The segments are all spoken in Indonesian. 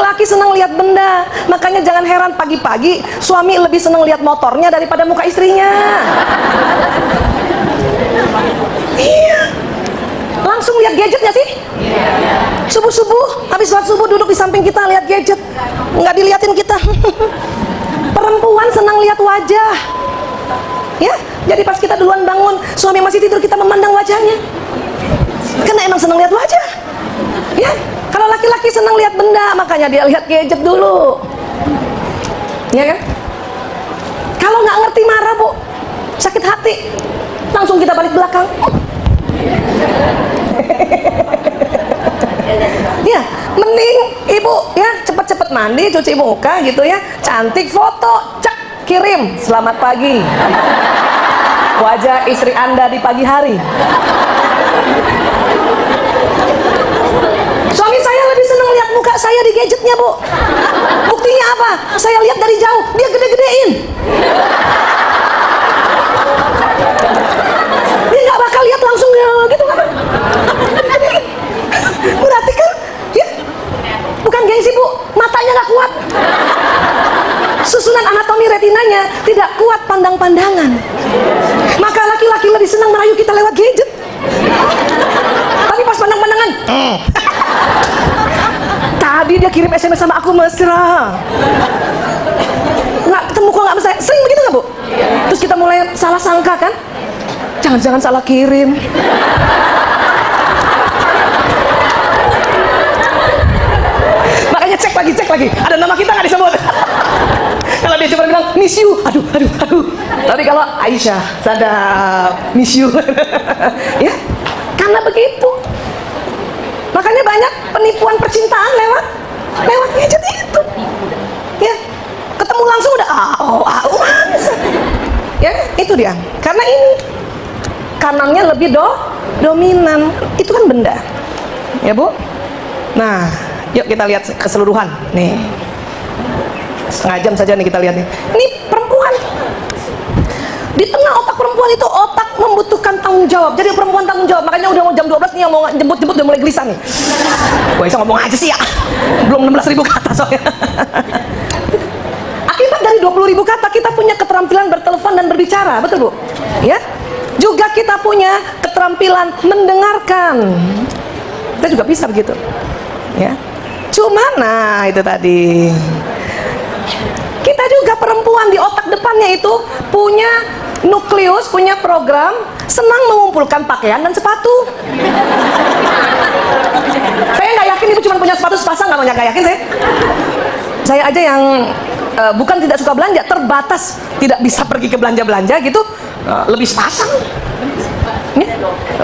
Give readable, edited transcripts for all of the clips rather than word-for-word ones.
laki-laki senang lihat benda, makanya jangan heran pagi-pagi suami lebih senang lihat motornya daripada muka istrinya. Iya. Langsung lihat gadget nggak sih? Subuh-subuh, habis sholat subuh duduk di samping kita lihat gadget, nggak diliatin kita. Perempuan senang lihat wajah, ya. Jadi pas kita duluan bangun, suami masih tidur, kita memandang wajahnya, karena emang senang lihat wajah, ya. Kalau laki-laki senang lihat benda, makanya dia lihat gadget dulu, ya kan? Kalau nggak ngerti marah, Bu, sakit hati, langsung kita balik belakang. Ya, mending ibu ya cepet-cepet mandi, cuci muka gitu ya, cantik, foto, cek, kirim, selamat pagi, wajah istri Anda di pagi hari. Suami saya lebih senang lihat muka saya di gadgetnya, Bu. Buktinya apa? Saya lihat dari jauh, dia gede-gedein. Dia nggak bakal lihat langsung ya, gitu kan? Berarti kan, ya, bukan gengsi, Bu, matanya nggak kuat. Susunan anatomi retinanya tidak kuat pandang-pandangan. Maka laki-laki lebih senang merayu kita lewat gadget. Tapi pas pandang-pandangan, tadi dia kirim SMS sama aku mesra, nggak ketemu kok, nggak mesra. Sering begitu nggak, Bu? Terus kita mulai salah sangka kan? Jangan-jangan salah kirim. Makanya cek lagi, ada nama kita nggak disebut. Kalau dia cuma bilang miss you, aduh. Tapi kalau Aisyah, sadap, miss you. Ya, karena begitu. Makanya banyak penipuan percintaan lewat gadget itu. Ya, ketemu langsung udah ya, itu dia. Karena ini kanannya lebih dominan. Itu kan benda, ya, Bu. Nah, yuk kita lihat keseluruhan nih. Setengah jam saja nih kita lihat nih. Ini perempuan. Di tengah otak perempuan itu, otak membutuhkan tanggung jawab. Jadi perempuan tanggung jawab. Makanya udah mau jam 12 nih, yang mau jemput udah mulai gelisah nih. Gue bisa ngomong aja sih ya. Belum 16.000 kata soalnya. Akibat dari 20.000 kata, kita punya keterampilan bertelepon dan berbicara, betul, Bu? Ya. Juga kita punya keterampilan mendengarkan. Kita juga bisa begitu. Ya. Cuma nah itu tadi. Kita juga perempuan di otak depannya itu punya nukleus, punya program senang mengumpulkan pakaian dan sepatu. Saya nggak yakin ibu cuma punya sepatu sepasang, nggak yakin saya. Saya aja yang bukan tidak suka belanja, terbatas tidak bisa pergi ke belanja gitu, lebih sepasang.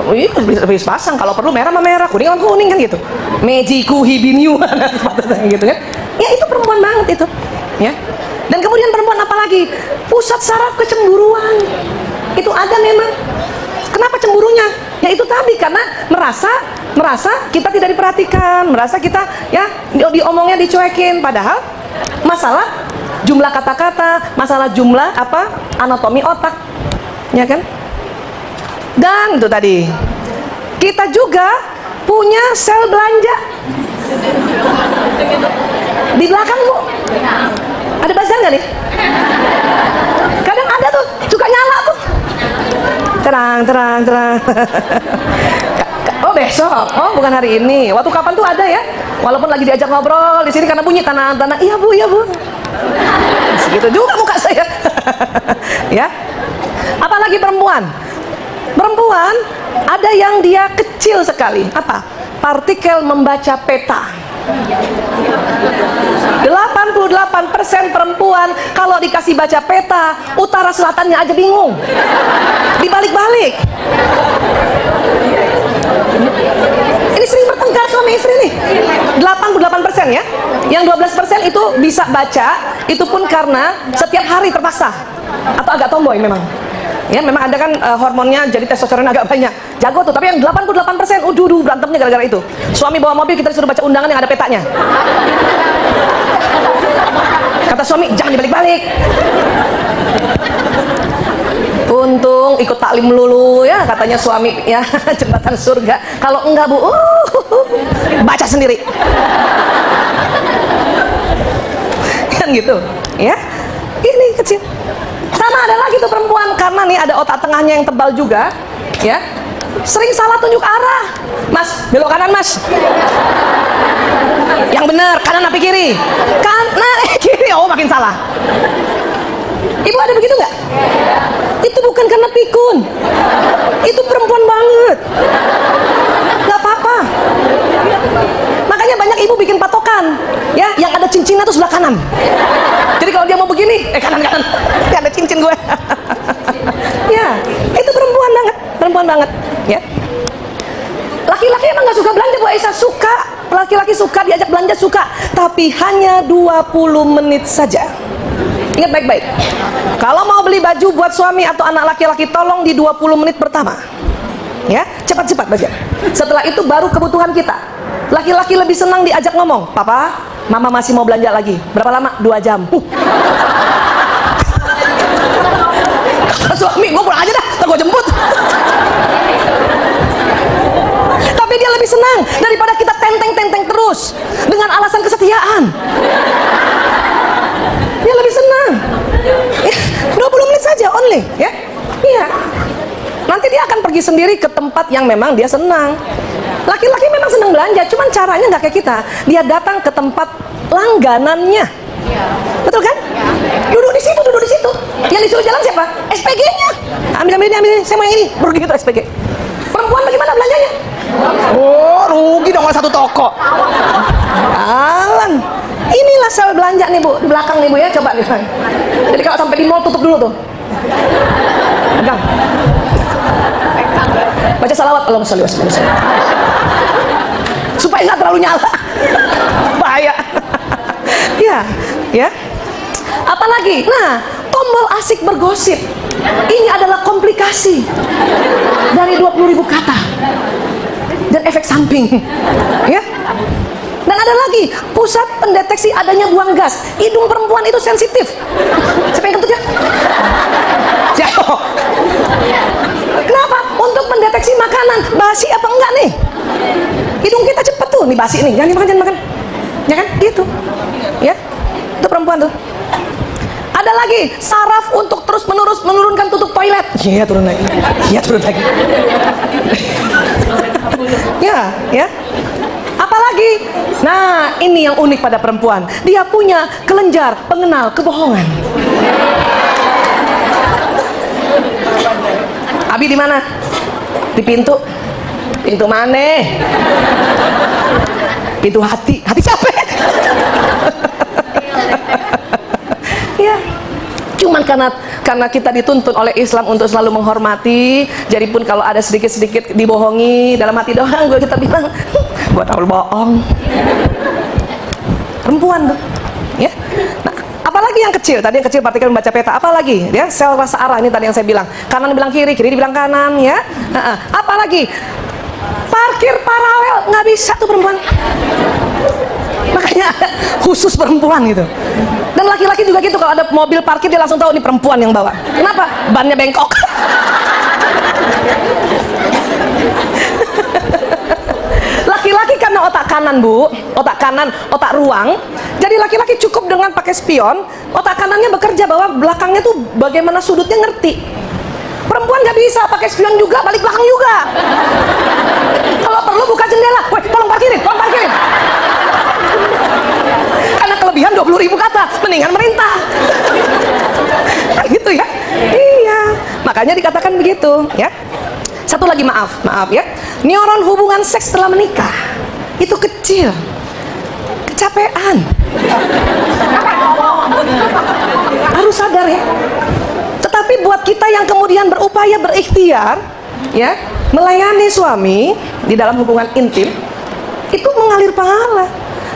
Lebih sepasang, kalau perlu merah sama merah, kuning sama kuning kan gitu. Mejiku hibinyu gitu kan. Ya itu perempuan banget itu, ya. Dan kemudian perempuan apa lagi? Pusat saraf kecemburuan. Itu ada memang. Kenapa cemburunya? Ya itu tadi, karena merasa kita tidak diperhatikan, merasa kita ya diomongnya dicuekin, padahal masalah jumlah kata-kata, masalah jumlah anatomi otak. Ya kan? Dan itu tadi. Kita juga punya sel belanja. Di belakang, Bu. Ada buzzer nggak nih? Kadang ada tuh, suka nyala tuh. Terang. Oh besok, oh bukan hari ini. Waktu kapan tuh ada ya? Walaupun lagi diajak ngobrol di sini karena bunyi tanah. Iya bu. Segitu juga muka saya. Ya. Apalagi perempuan. Perempuan ada yang dia kecil sekali. Apa? Partikel membaca peta. 88% perempuan kalau dikasih baca peta, utara selatannya aja bingung, dibalik-balik. Ini sering bertengkar suami istri nih. 88% ya. Yang 12% itu bisa baca, itu pun karena setiap hari terpaksa atau agak tomboy memang. Ya, memang ada kan hormonnya, jadi testosteron agak banyak. Jago tuh, tapi yang 88% berantemnya gara-gara itu. Suami bawa mobil, kita disuruh baca undangan yang ada petanya. Kata suami, jangan dibalik-balik. Untung ikut taklim melulu ya, katanya suami ya, jembatan surga. Kalau enggak, Bu, baca sendiri. kan gitu ya. Ini kecil. Sama ada lagi tuh perempuan, karena nih ada otak tengahnya yang tebal juga ya, sering salah tunjuk arah. Mas, belok kanan mas. Yang benar, kanan apa kiri? Kanan, kiri. Oh, makin salah. Ibu ada begitu nggak? Itu bukan karena pikun, itu perempuan banget. Nggak apa-apa. Makanya banyak ibu bikin patokan ya, yang ada cincinnya tuh sebelah kanan. Jadi kalau dia mau begini, kanan, ya ada cincin gue. Ya, itu perempuan banget ya. Laki-laki emang nggak suka belanja Bu Aisyah? Suka. Laki-laki suka diajak belanja, suka, tapi hanya 20 menit saja. Ingat baik-baik, kalau mau beli baju buat suami atau anak laki-laki, tolong di 20 menit pertama ya, cepat-cepat baca. Setelah itu baru kebutuhan kita. Laki-laki lebih senang diajak ngomong, papa, mama masih mau belanja lagi. Berapa lama? 2 jam. Suami, gue pulang aja dah, ntar gue jemput. Tapi dia lebih senang daripada kita tenteng-tenteng terus dengan alasan kesetiaan. Dia lebih senang ya, 20 menit saja only ya. Iya, nanti dia akan pergi sendiri ke tempat yang memang dia senang. Laki-laki memang senang belanja, cuman caranya nggak kayak kita. Dia datang ke tempat langganannya, betul kan? Duduk di situ. Yang disuruh jalan siapa? SPG-nya. Ambil ini, saya mau yang ini. Begitu SPG. Perempuan bagaimana belanjanya? Oh, rugi dong kalau satu toko. Alan, inilah sel belanja nih Bu, di belakang nih Bu ya, coba nih. Jadi kalau sampai di mall tutup dulu tuh. Pegang. Baca salawat, Allahumma sholli wa sallim. Supaya nggak terlalu nyala. Bahaya. Ya. Apalagi, nah, tombol asik bergosip. Ini adalah komplikasi dari 20.000 kata dan efek samping, ya. Dan ada lagi pusat pendeteksi adanya buang gas. Hidung perempuan itu sensitif. Siapa yang kentut ya? Kenapa? Untuk mendeteksi makanan basi apa enggak nih. Hidung kita cepet tuh, nih basi nih, jangan makan, ya kan? Gitu, ya. Itu perempuan tuh. Ada lagi saraf untuk terus-menerus menurunkan tutup toilet. Iya, turun lagi. Ya. Apalagi, nah ini yang unik pada perempuan, dia punya kelenjar pengenal kebohongan. Abi di mana? Di pintu. Pintu mana? Pintu hati. Hati siapa? Ya. Cuman karena kita dituntun oleh Islam untuk selalu menghormati, jadi pun kalau ada sedikit-sedikit dibohongi dalam hati doang, kita bilang, gua tahu bohong. Perempuan tuh, ya. Nah, apalagi yang kecil, tadi yang kecil partikel membaca peta, apalagi ya, sel rasa arah ini tadi yang saya bilang, kanan dibilang kiri, kiri dibilang kanan, ya. Apalagi parkir paralel, nggak bisa tuh perempuan. Makanya ada khusus perempuan gitu. Dan laki-laki juga gitu, kalau ada mobil parkir dia langsung tahu ini perempuan yang bawa. Kenapa? Bannya bengkok. Laki-laki karena otak kanan Bu, otak kanan, otak ruang. Jadi laki-laki cukup dengan pakai spion, otak kanannya bekerja bahwa belakangnya tuh bagaimana sudutnya ngerti. Perempuan nggak bisa pakai spion juga, balik belakang juga. Kalau perlu buka jendela, woi tolong parkirin. Karena kelebihan 20.000 kata, mendingan merintah. Kan gitu ya. Iya, makanya dikatakan begitu ya. Satu lagi, maaf ya, neuron hubungan seks setelah menikah itu kecil, kecapean. Harus sadar ya. Tetapi buat kita yang kemudian berupaya berikhtiar ya, melayani suami di dalam hubungan intim, itu mengalir pahala.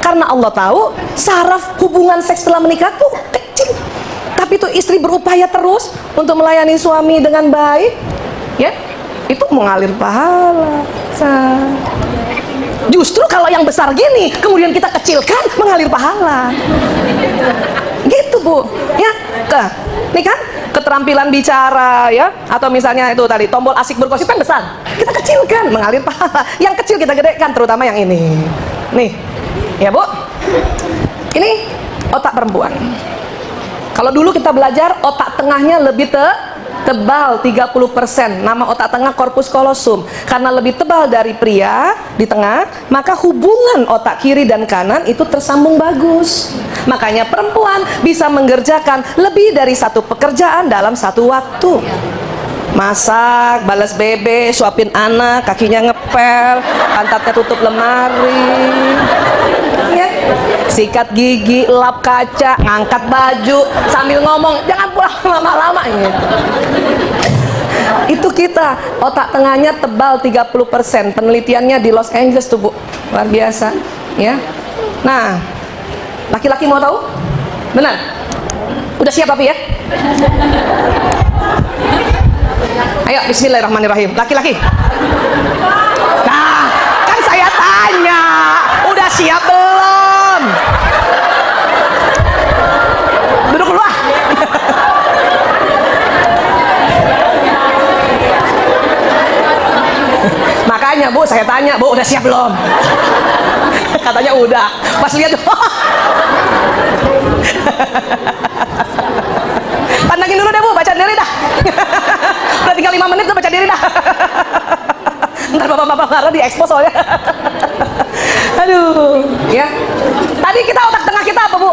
Karena Allah tahu saraf hubungan seks setelah menikah tuh kecil, tapi tuh istri berupaya terus untuk melayani suami dengan baik, ya, itu mengalir pahala. Justru kalau yang besar gini kemudian kita kecilkan, mengalir pahala. Gitu Bu, ya. Nih kan keterampilan bicara ya, atau misalnya itu tadi tombol asik bergosip kan besar, kita kecilkan, mengalir pahala. Yang kecil kita gedekan, terutama yang ini nih ya Bu. Ini otak perempuan. Kalau dulu kita belajar otak tengahnya lebih tebal 30%. Nama otak tengah corpus callosum. Karena lebih tebal dari pria di tengah, maka hubungan otak kiri dan kanan itu tersambung bagus. Makanya perempuan bisa mengerjakan lebih dari satu pekerjaan dalam satu waktu. Masak, balas bebe, suapin anak, kakinya ngepel, pantatnya tutup lemari, ya, sikat gigi, lap kaca, ngangkat baju sambil ngomong, jangan pulang lama-lama gitu. Itu kita, otak tengahnya tebal 30%. Penelitiannya di Los Angeles tuh, Bu. Luar biasa, ya. Nah, laki-laki mau tahu? Benar? Udah siap tapi ya? Ayo, bismillahirrahmanirrahim. Laki-laki. Nah, kan saya tanya, udah siap belum? Duduk dulu ah. Makanya Bu, saya tanya, Bu, udah siap belum? Katanya udah. Pas lihat, pandangin dulu deh Bu, baca diri dah. Udah tinggal 5 menit tuh, baca diri dah. Ntar bapak-bapak marah di expose soalnya. Aduh, ya. Tadi kita otak tengah kita apa Bu?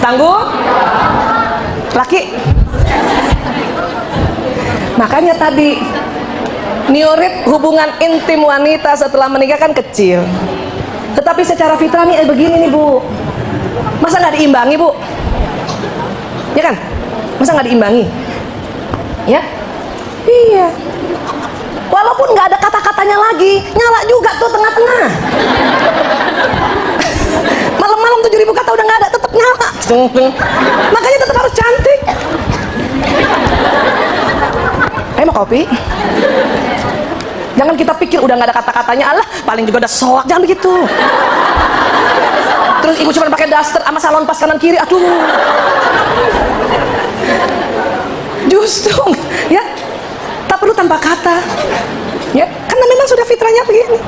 Tangguh, laki. Makanya tadi niurit hubungan intim wanita setelah menikah kan kecil. Tetapi secara fitrah nih begini nih Bu. Masa nggak diimbangi Bu? Ya kan? Masa nggak diimbangi? Ya? Iya. Walaupun nggak ada kata-katanya lagi, nyala juga tuh tengah-tengah. Malam-malam 7.000 kata udah nggak ada, tetap nyala. Makanya tetap harus cantik. Mau kopi? Jangan kita pikir udah nggak ada kata-katanya, Allah paling juga udah soak, jangan begitu. Terus ibu cuma pakai daster sama salon pas kanan kiri, aduh. Justru ya, tak perlu tanpa kata, ya, karena memang sudah fitrahnya begini.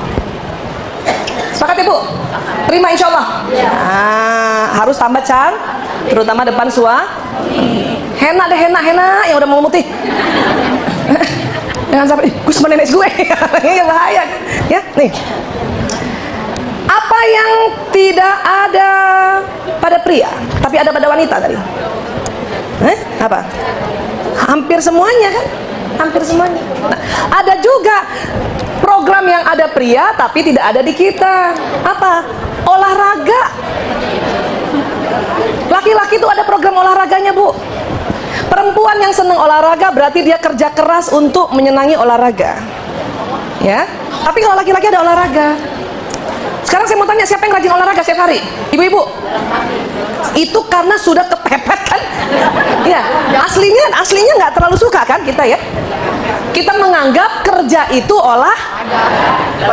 Sepakat ya Bu? Terima insya Allah. Nah, harus tambah terutama depan henna deh, henna yang udah mau memutih. Jangan sampai gue sama nenek gue. Ini bahaya ya. Nih, apa yang tidak ada pada pria tapi ada pada wanita tadi? Apa? Hampir semuanya kan? Hampir semuanya. Nah, ada juga program yang ada pria tapi tidak ada di kita. Apa? Olahraga. Laki-laki itu ada program olahraganya Bu. Perempuan yang senang olahraga berarti dia kerja keras untuk menyenangi olahraga, ya. Tapi kalau laki-laki ada olahraga. Sekarang saya mau tanya, siapa yang rajin olahraga setiap hari? Ibu-ibu? Itu karena sudah kepepet kan? Ya, aslinya nggak terlalu suka kan kita ya? Kita menganggap kerja itu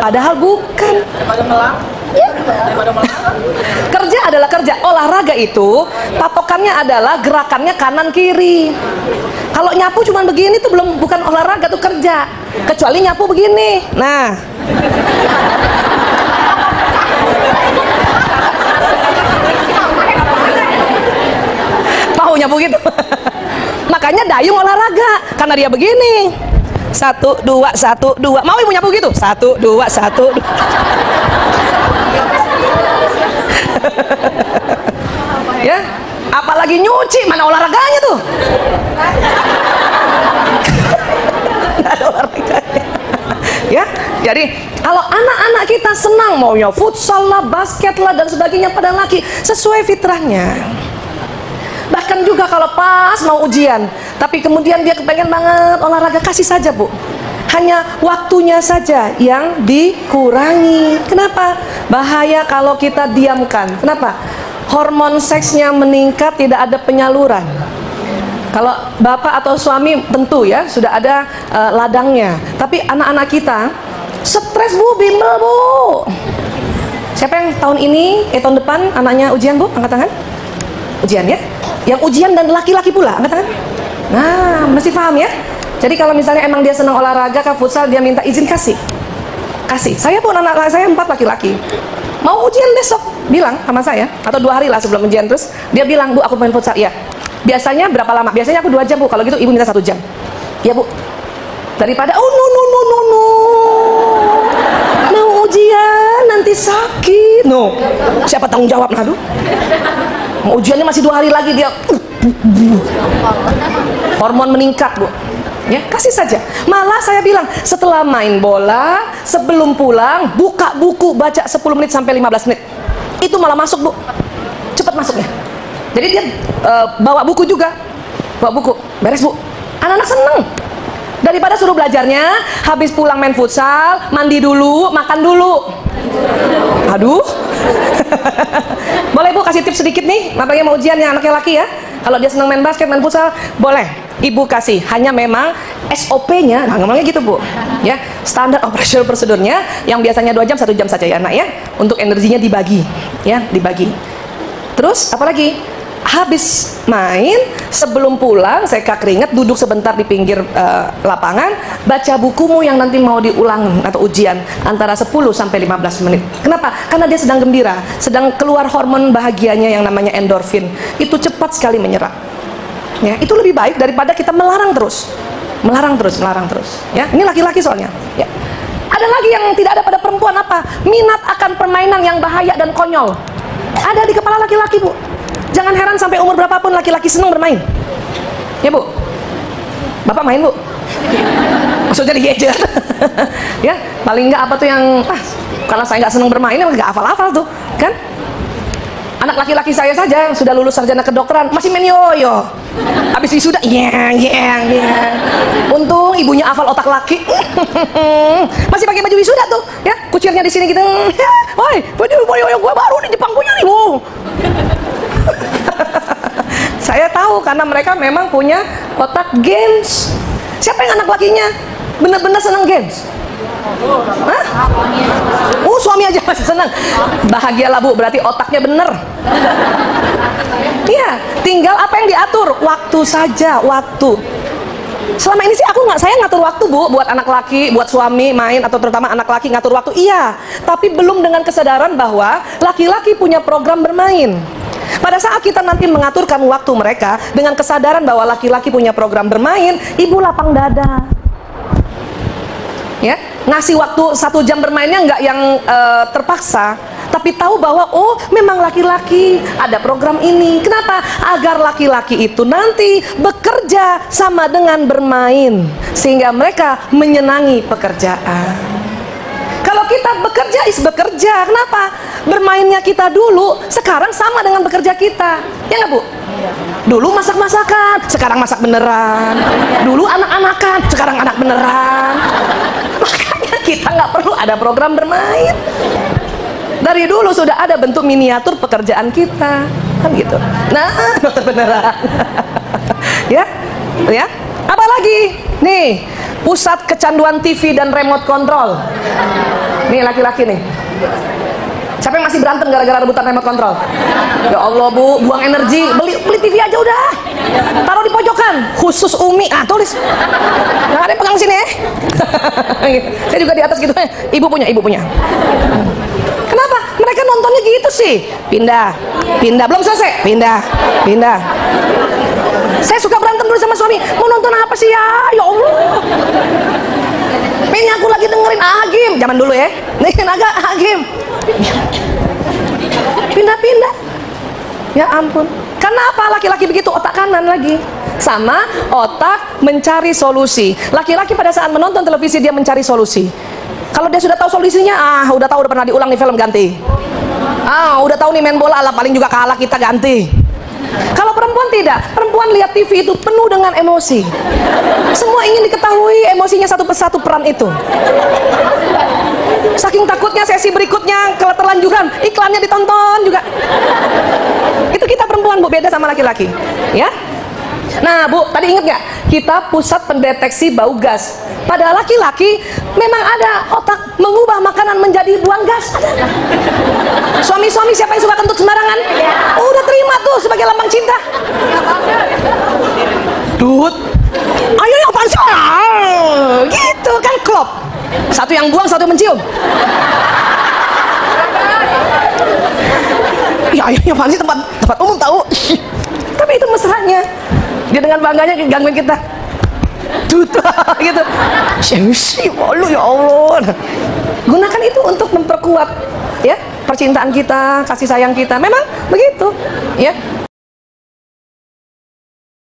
padahal bukan. Ya. Kerja adalah kerja. Olahraga itu patokannya adalah gerakannya kanan kiri. Kalau nyapu cuma begini tuh bukan olahraga, tuh kerja. Kecuali nyapu begini. Nah, mau nyapu gitu. Makanya dayung olahraga karena dia begini. 1, 2, 1, 2. Mau ibu nyapu gitu? 1, 2, 1, 2. Ya, apalagi nyuci, mana olahraganya tuh? Nggak ada olahraganya. Ya, jadi kalau anak-anak kita senang maunya futsal lah, basket lah dan sebagainya pada laki, sesuai fitrahnya. Bahkan juga kalau pas mau ujian, tapi kemudian dia kepengen banget olahraga, kasih saja Bu. Hanya waktunya saja yang dikurangi. Kenapa? Bahaya kalau kita diamkan. Kenapa? Hormon seksnya meningkat, tidak ada penyaluran. Kalau bapak atau suami tentu ya sudah ada ladangnya. Tapi anak-anak kita stres Bu, bimbel Bu. Siapa yang tahun ini, tahun depan anaknya ujian Bu? Angkat tangan. Ujian ya? Yang ujian dan laki-laki pula, angkat tangan. Nah, mesti paham ya. Jadi kalau misalnya emang dia senang olahraga ke futsal, dia minta izin kasih. Saya pun anak saya 4 laki-laki. Mau ujian besok, bilang sama saya, atau 2 hari lah sebelum ujian, terus dia bilang, Bu, aku main futsal. Iya. Biasanya berapa lama? Biasanya aku 2 jam, Bu. Kalau gitu ibu minta 1 jam. Ya, Bu. Daripada no, mau ujian nanti sakit. No. Siapa tanggung jawab? Aduh. Ujiannya masih 2 hari lagi, dia hormon meningkat, Bu. Ya, kasih saja. Malah saya bilang, setelah main bola, sebelum pulang, buka buku, baca 10 menit sampai 15 menit. Itu malah masuk, Bu. Cepat masuknya. Jadi dia bawa buku juga. Bawa buku. Beres, Bu. Anak-anak seneng. Daripada suruh belajarnya, habis pulang main futsal, mandi dulu, makan dulu. Aduh. Boleh, Bu, kasih tips sedikit nih, apalagi mau ujian yang anaknya laki ya. Kalau dia senang main basket, main futsal, boleh. Ibu kasih, hanya memang SOP-nya, nah ngomongnya gitu, Bu. Ya, standar operational prosedurnya yang biasanya 2 jam, 1 jam saja ya, Nak ya. Untuk energinya dibagi, ya, dibagi. Terus apalagi? Habis main, sebelum pulang, seka keringat, duduk sebentar di pinggir lapangan, baca bukumu yang nanti mau diulang atau ujian antara 10 sampai 15 menit. Kenapa? Karena dia sedang gembira, sedang keluar hormon bahagianya yang namanya endorfin. Itu cepat sekali menyerap. Ya, itu lebih baik daripada kita melarang terus. Melarang terus. Ya, ini laki-laki soalnya. Ya. Ada lagi yang tidak ada pada perempuan, apa? Minat akan permainan yang bahaya dan konyol. Ada di kepala laki-laki, Bu. Jangan heran sampai umur berapapun laki-laki senang bermain. Ya, Bu. Bapak main, Bu? Maksudnya di gadget. Ya, paling enggak apa tuh yang kalau saya nggak senang bermain, nggak hafal-hafal tuh, kan? Anak laki-laki saya saja yang sudah lulus sarjana kedokteran masih main yoyo. Habis wisuda, untung ibunya hafal otak laki. Masih pakai baju wisuda tuh, ya, kucirnya di sini gitu. Woi, baju yoyo gue baru nih, Jepang punya nih, Bu. Saya tahu karena mereka memang punya otak games. Siapa yang anak lakinya benar-benar senang games? Hah? Suami aja masih senang. Bahagialah, Bu, berarti otaknya bener. Iya, tinggal apa yang diatur, waktu saja, waktu. Selama ini sih saya ngatur waktu, Bu, buat anak laki, buat suami main, atau terutama anak laki ngatur waktu, iya. Tapi belum dengan kesadaran bahwa laki-laki punya program bermain. Pada saat kita nanti mengaturkan waktu mereka dengan kesadaran bahwa laki-laki punya program bermain, ibu lapang dada. Ya, ngasih waktu 1 jam bermainnya nggak yang terpaksa, tapi tahu bahwa oh memang laki-laki ada program ini. Kenapa? Agar laki-laki itu nanti bekerja sama dengan bermain, sehingga mereka menyenangi pekerjaan. Kalau kita bekerja, kenapa? Bermainnya kita dulu, sekarang sama dengan bekerja kita, ya nggak, Bu? Dulu masak-masakan, sekarang masak beneran. Dulu anak-anakan, sekarang anak beneran. Makanya kita nggak perlu ada program bermain. Dari dulu sudah ada bentuk miniatur pekerjaan kita, kan gitu. Nah, dokter beneran. Ya. Apalagi nih, pusat kecanduan TV dan remote control. Nih laki-laki nih. Siapa yang masih berantem gara-gara rebutan remote control? Ya Allah, Bu, buang energi, beli TV aja udah. Taruh di pojokan, khusus Umi. Tulis. Nggak ada yang pegang sini ya. Saya juga di atas gitu. Ibu punya. Kenapa? Mereka nontonnya gitu sih. Pindah. Belum selesai. Pindah. Saya suka berantem dulu sama suami. Mau nonton apa sih ya? Ya Allah. Ini aku lagi dengerin Agim. Zaman dulu ya. Nih agak Agim. Pindah. Ya ampun. Kenapa laki-laki begitu? Otak kanan lagi. Sama otak mencari solusi. Laki-laki pada saat menonton televisi dia mencari solusi. Kalau dia sudah tahu solusinya, udah tahu, udah pernah diulang di film, ganti. Udah tahu nih main bola, paling juga kalah, kita ganti. Kalau perempuan tidak, perempuan lihat TV itu penuh dengan emosi. Semua ingin diketahui emosinya satu persatu peran itu. Saking takutnya sesi berikutnya keterlanjuran, iklannya ditonton juga. Itu kita perempuan, Bu, beda sama laki-laki. Ya. Nah, Bu, tadi ingat nggak? Kita pusat pendeteksi bau gas. Pada laki-laki memang ada otak mengubah makanan menjadi buang gas. Ada. Suami-suami siapa yang suka kentut sembarangan? Udah terima tuh sebagai lambang cinta. Dut, ayo yang apaan sih? Gitu kan, klop. Satu yang buang, satu yang mencium. ayahnya apaan sih, tempat umum tahu. Tapi itu mesranya. Dia dengan bangganya gangguin kita. Duta gitu. Sih malu ya Allah. Gunakan itu untuk memperkuat ya percintaan kita, kasih sayang kita. Memang begitu, ya.